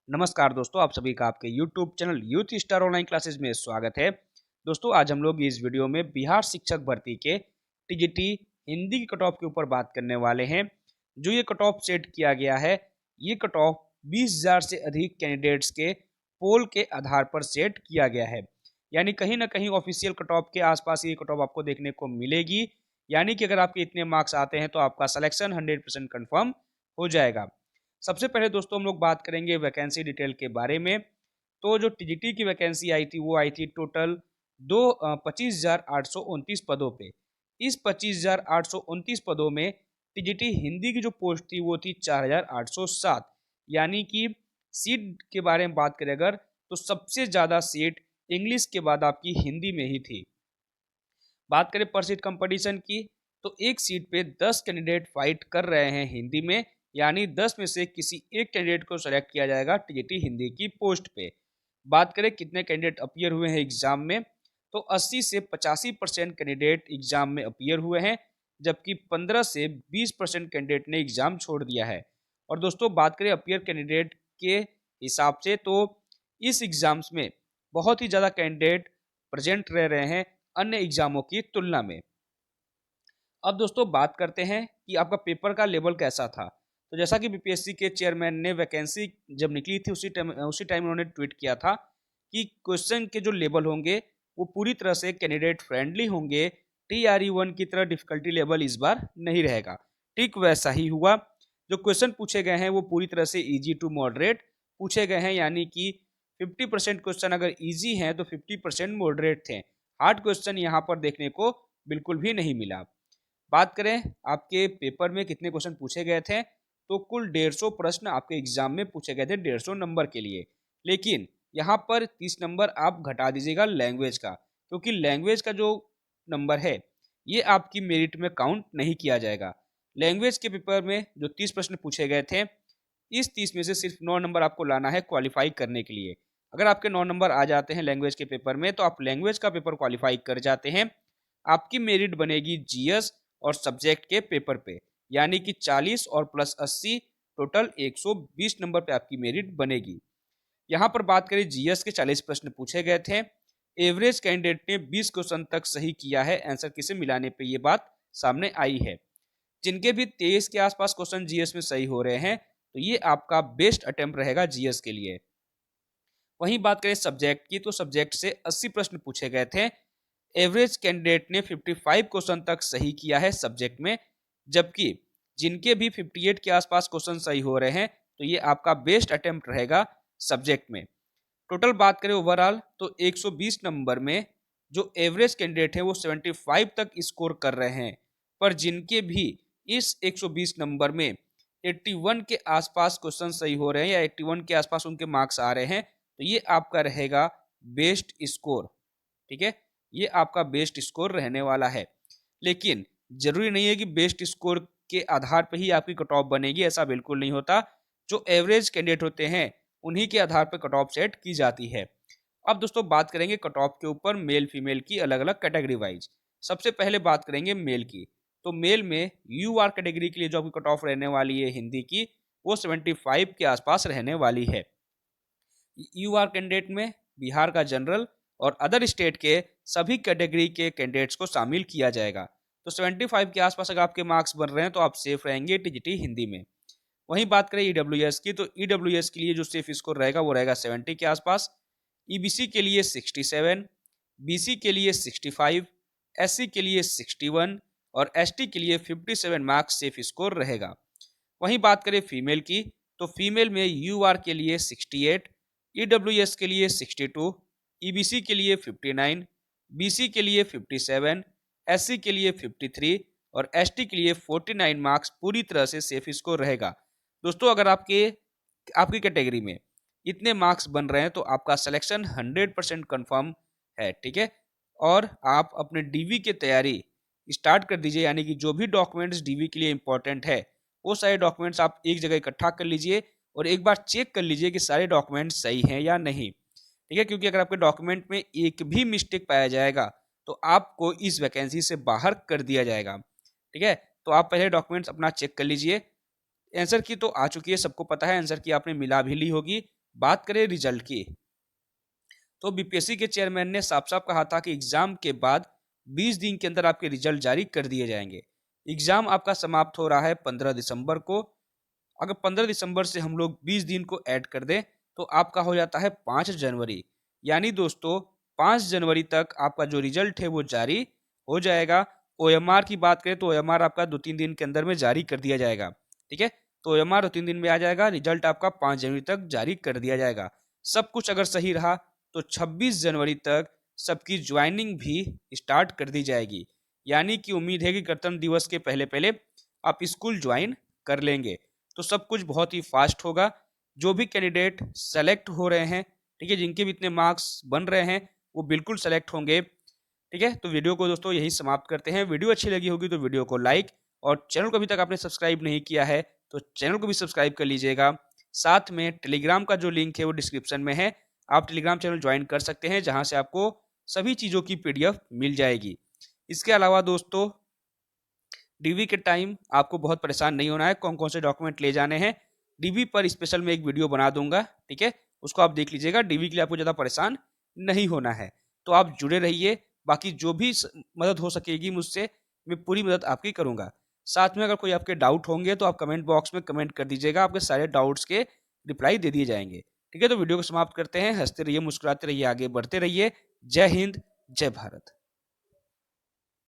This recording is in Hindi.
नमस्कार दोस्तों, आप सभी का आपके YouTube channel youth star online classes में स्वागत है। दोस्तों, आज हम लोग इस वीडियो में बिहार शिक्षक भर्ती के टीजीटी हिंदी की कट ऑफ के ऊपर बात करने वाले हैं। जो ये कट ऑफ सेट किया गया है, ये कट ऑफ 20,000 से अधिक कैंडिडेट्स के पोल के आधार पर सेट किया गया है। यानी कहीं ना कहीं ऑफिशियल कट ऑफ के आसपास ये कट ऑफ आपको देखने को मिलेगी। यानी कि अगर आपके इतने मार्क्स आते हैं तो आपका सिलेक्शन 100% कन्फर्म हो जाएगा। सबसे पहले दोस्तों हम लोग बात करेंगे वैकेंसी डिटेल के बारे में। तो जो टीजीटी की वैकेंसी आई थी वो आई थी टोटल 25,829 पदों पे। इस 25,829 पदों में टीजीटी हिंदी की जो पोस्ट थी वो थी 4,807। यानी कि सीट के बारे में बात करें अगर, तो सबसे ज़्यादा सीट इंग्लिश के बाद आपकी हिंदी में ही थी। बात करें पर सीट कंपटीशन की, तो एक सीट पे 10 कैंडिडेट फाइट कर रहे हैं हिंदी में। यानी 10 में से किसी एक कैंडिडेट को सेलेक्ट किया जाएगा टीजीटी हिंदी की पोस्ट पे। बात करें कितने कैंडिडेट अपीयर हुए हैं एग्जाम में, तो 80 से 85% कैंडिडेट एग्जाम में अपीयर हुए हैं, जबकि 15 से 20% कैंडिडेट ने एग्जाम छोड़ दिया है। और दोस्तों बात करें अपीयर कैंडिडेट के हिसाब से, तो इस एग्जाम्स में बहुत ही ज़्यादा कैंडिडेट प्रेजेंट रह रहे हैं अन्य एग्जामों की तुलना में। अब दोस्तों बात करते हैं कि आपका पेपर का लेवल कैसा था। तो जैसा कि बीपीएससी के चेयरमैन ने वैकेंसी जब निकली थी उसी टाइम उन्होंने ट्वीट किया था कि क्वेश्चन के जो लेवल होंगे वो पूरी तरह से कैंडिडेट फ्रेंडली होंगे। TRE 1 की तरह डिफिकल्टी लेवल इस बार नहीं रहेगा। ठीक वैसा ही हुआ। जो क्वेश्चन पूछे गए हैं वो पूरी तरह से इजी टू मॉडरेट पूछे गए हैं। यानी कि 50% क्वेश्चन अगर इजी हैं तो 50% मॉडरेट थे। हार्ड क्वेश्चन यहाँ पर देखने को बिल्कुल भी नहीं मिला। बात करें आपके पेपर में कितने क्वेश्चन पूछे गए थे, तो कुल 150 प्रश्न आपके एग्जाम में पूछे गए थे 150 नंबर के लिए। लेकिन यहाँ पर 30 नंबर आप घटा दीजिएगा लैंग्वेज का, क्योंकि लैंग्वेज का जो नंबर है ये आपकी मेरिट में काउंट नहीं किया जाएगा। लैंग्वेज के पेपर में जो 30 प्रश्न पूछे गए थे, इस 30 में से सिर्फ 9 नंबर आपको लाना है क्वालिफाई करने के लिए। अगर आपके 9 नंबर आ जाते हैं लैंग्वेज के पेपर में, तो आप लैंग्वेज का पेपर क्वालिफाई कर जाते हैं। आपकी मेरिट बनेगी जीएस और सब्जेक्ट के पेपर पे। यानी कि 40 और प्लस 80 टोटल 120 नंबर पे आपकी मेरिट बनेगी। यहाँ पर बात करें जीएस के 40 प्रश्न पूछे गए थे। एवरेज कैंडिडेट ने 20 क्वेश्चन तक सही किया है। आंसर किसे मिलाने पे ये बात सामने आई है। जिनके भी 23 के आसपास क्वेश्चन जीएस में सही हो रहे हैं, तो ये आपका बेस्ट अटेम्प्ट रहेगा जीएस के लिए। वहीं बात करें सब्जेक्ट की, तो सब्जेक्ट से 80 प्रश्न पूछे गए थे। एवरेज कैंडिडेट ने 55 क्वेश्चन तक सही किया है सब्जेक्ट में, जबकि जिनके भी 58 के आसपास क्वेश्चन सही हो रहे हैं, तो ये आपका बेस्ट अटेम्प्ट रहेगा सब्जेक्ट में। टोटल बात करें ओवरऑल, तो 120 नंबर में जो एवरेज कैंडिडेट है वो 75 तक स्कोर कर रहे हैं। पर जिनके भी इस 120 नंबर में 81 के आसपास क्वेश्चन सही हो रहे हैं या 81 के आसपास उनके मार्क्स आ रहे हैं, तो ये आपका रहेगा बेस्ट स्कोर। ठीक है, ये आपका बेस्ट स्कोर रहने वाला है। लेकिन जरूरी नहीं है कि बेस्ट स्कोर के आधार पर ही आपकी कट ऑफ बनेगी, ऐसा बिल्कुल नहीं होता। जो एवरेज कैंडिडेट होते हैं उन्हीं के आधार पर कट ऑफ सेट की जाती है। अब दोस्तों बात करेंगे कट ऑफ के ऊपर मेल फीमेल की अलग अलग कैटेगरी वाइज। सबसे पहले बात करेंगे मेल की। तो मेल में यूआर कैटेगरी के लिए जो आपकी कट ऑफ रहने वाली है हिंदी की, वो 75 के आसपास रहने वाली है। यूआर कैंडिडेट में बिहार का जनरल और अदर स्टेट के सभी कैटेगरी के कैंडिडेट्स को शामिल किया जाएगा। तो 75 के आसपास अगर आपके मार्क्स बन रहे हैं तो आप सेफ रहेंगे टीजीटी हिंदी में। वहीं बात करें ईडब्ल्यूएस की, तो ईडब्ल्यूएस के लिए जो सेफ स्कोर रहेगा वो रहेगा 70 के आसपास। ईबीसी के लिए 67, बीसी के लिए 65, एससी के लिए 61 और एसटी के लिए 57 मार्क्स सेफ स्कोर रहेगा। वहीं बात करें फीमेल की, तो फीमेल में यूआर के लिए 68, ईडब्ल्यूएस के लिए 62, ईबीसी के लिए 59, बीसी के लिए 57, एससी के लिए 53 और एसटी के लिए 49 मार्क्स पूरी तरह से सेफ स्कोर रहेगा। दोस्तों अगर आपकी कैटेगरी में इतने मार्क्स बन रहे हैं तो आपका सिलेक्शन 100% कन्फर्म है। ठीक है, और आप अपने डीवी की तैयारी स्टार्ट कर दीजिए। यानी कि जो भी डॉक्यूमेंट्स डीवी के लिए इंपॉर्टेंट है वो सारे डॉक्यूमेंट्स आप एक जगह इकट्ठा कर लीजिए और एक बार चेक कर लीजिए कि सारे डॉक्यूमेंट्स सही हैं या नहीं। ठीक है, क्योंकि अगर आपके डॉक्यूमेंट में एक भी मिस्टेक पाया जाएगा तो आपको इस वैकेंसी से बाहर कर दिया जाएगा। ठीक है, तो आप पहले डॉक्यूमेंट्स अपना चेक कर लीजिए। आंसर की तो आ चुकी है, सबको पता है आंसर की आपने मिला भी ली होगी। बात करें रिजल्ट की, तो बीपीएससी के चेयरमैन ने साफ साफ कहा था कि एग्जाम के बाद 20 दिन के अंदर आपके रिजल्ट जारी कर दिए जाएंगे। एग्जाम आपका समाप्त हो रहा है 15 दिसंबर को। अगर 15 दिसंबर से हम लोग 20 दिन को ऐड कर दें तो आपका हो जाता है 5 जनवरी। यानी दोस्तों 5 जनवरी तक आपका जो रिजल्ट है वो जारी हो जाएगा। ओएमआर की बात करें तो ओएमआर आपका 2-3 दिन के अंदर में जारी कर दिया जाएगा। ठीक है, तो ओएमआर 2-3 दिन में आ जाएगा, रिजल्ट आपका 5 जनवरी तक जारी कर दिया जाएगा। सब कुछ अगर सही रहा तो 26 जनवरी तक सबकी ज्वाइनिंग भी स्टार्ट कर दी जाएगी। यानी कि उम्मीद है कि गणतंत्र दिवस के पहले पहले आप स्कूल ज्वाइन कर लेंगे। तो सब कुछ बहुत ही फास्ट होगा। जो भी कैंडिडेट सेलेक्ट हो रहे हैं, ठीक है, जिनके भी इतने मार्क्स बन रहे हैं वो बिल्कुल सेलेक्ट होंगे। ठीक है, तो वीडियो को दोस्तों यही समाप्त करते हैं। वीडियो अच्छी लगी होगी तो वीडियो को लाइक, और चैनल को अभी तक आपने सब्सक्राइब नहीं किया है तो चैनल को भी सब्सक्राइब कर लीजिएगा। साथ में टेलीग्राम का जो लिंक है वो डिस्क्रिप्शन में है, आप टेलीग्राम चैनल ज्वाइन कर सकते हैं जहां से आपको सभी चीज़ों की पीडीएफ मिल जाएगी। इसके अलावा दोस्तों डीवी के टाइम आपको बहुत परेशान नहीं होना है, कौन कौन से डॉक्यूमेंट ले जाने हैं डीवी पर स्पेशल मैं एक वीडियो बना दूंगा। ठीक है, उसको आप देख लीजिएगा। डीवी के लिए आपको ज़्यादा परेशान नहीं होना है, तो आप जुड़े रहिए। बाकी जो भी मदद हो सकेगी मुझसे, मैं पूरी मदद आपकी करूंगा। साथ में अगर कोई आपके डाउट होंगे तो आप कमेंट बॉक्स में कमेंट कर दीजिएगा, आपके सारे डाउट्स के रिप्लाई दे दिए जाएंगे। ठीक है, तो वीडियो को समाप्त करते हैं। हंसते रहिए, मुस्कुराते रहिए, आगे बढ़ते रहिए। जय हिंद, जय भारत।